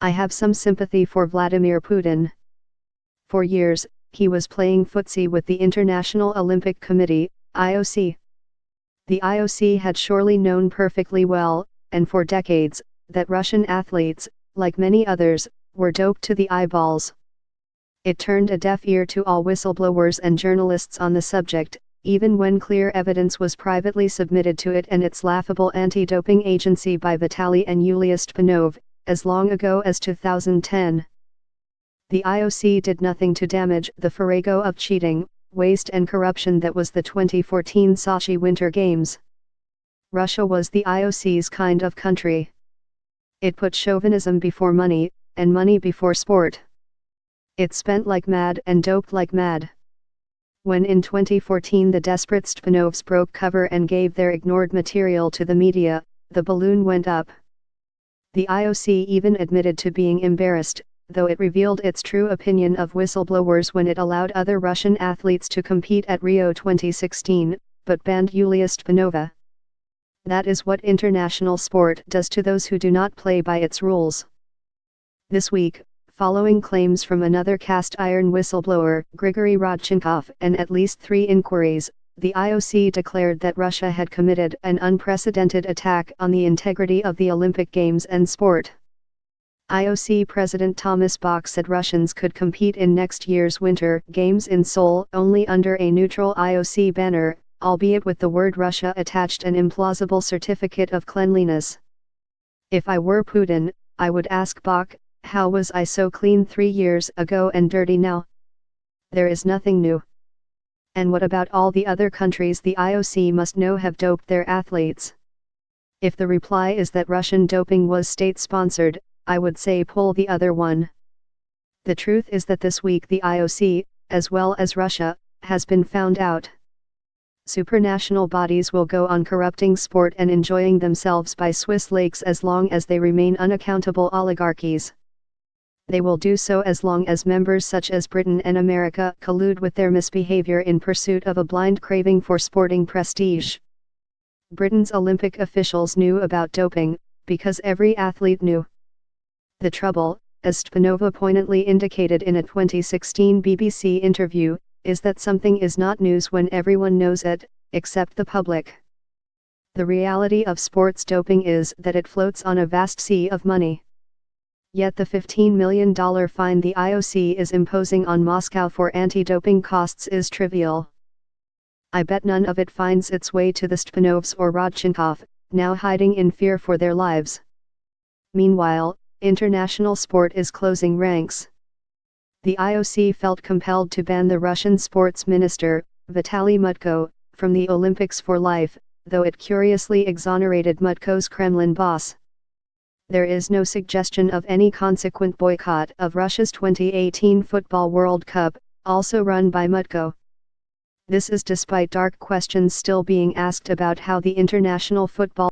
I have some sympathy for Vladimir Putin. For years, he was playing footsie with the International Olympic Committee, IOC. The IOC had surely known perfectly well, and for decades, that Russian athletes, like many others, were doped to the eyeballs. It turned a deaf ear to all whistleblowers and journalists on the subject, even when clear evidence was privately submitted to it and its laughable anti-doping agency by Vitaly and Yulia Stepanov, as long ago as 2010. The IOC did nothing to damage the farrago of cheating, waste and corruption that was the 2014 Sochi Winter Games. Russia was the IOC's kind of country. It put chauvinism before money, and money before sport. It spent like mad and doped like mad. When in 2014 the desperate Stepanovs broke cover and gave their ignored material to the media, the balloon went up. The IOC even admitted to being embarrassed, though it revealed its true opinion of whistleblowers when it allowed other Russian athletes to compete at Rio 2016, but banned Yulia Stepanova. That is what international sport does to those who do not play by its rules. This week, following claims from another cast iron whistleblower, Grigory Rodchenkov, and at least 3 inquiries, the IOC declared that Russia had committed an unprecedented attack on the integrity of the Olympic Games and sport. IOC President Thomas Bach said Russians could compete in next year's Winter Games in Seoul only under a neutral IOC banner, albeit with the word Russia attached an implausible certificate of cleanliness. If I were Putin, I would ask Bach, how was I so clean 3 years ago and dirty now? There is nothing new. And what about all the other countries the IOC must know have doped their athletes? If the reply is that Russian doping was state-sponsored, I would say pull the other one. The truth is that this week the IOC, as well as Russia, has been found out. Supranational bodies will go on corrupting sport and enjoying themselves by Swiss lakes as long as they remain unaccountable oligarchies. They will do so as long as members such as Britain and America collude with their misbehavior in pursuit of a blind craving for sporting prestige. Britain's Olympic officials knew about doping, because every athlete knew. The trouble, as Stepanova poignantly indicated in a 2016 BBC interview, is that something is not news when everyone knows it, except the public. The reality of sports doping is that it floats on a vast sea of money. Yet the $15 million fine the IOC is imposing on Moscow for anti-doping costs is trivial. I bet none of it finds its way to the Stepanovs or Rodchenkov, now hiding in fear for their lives. Meanwhile, international sport is closing ranks. The IOC felt compelled to ban the Russian sports minister, Vitaly Mutko, from the Olympics for life, though it curiously exonerated Mutko's Kremlin boss. There is no suggestion of any consequent boycott of Russia's 2018 Football World Cup, also run by Mutko. This is despite dark questions still being asked about how the international football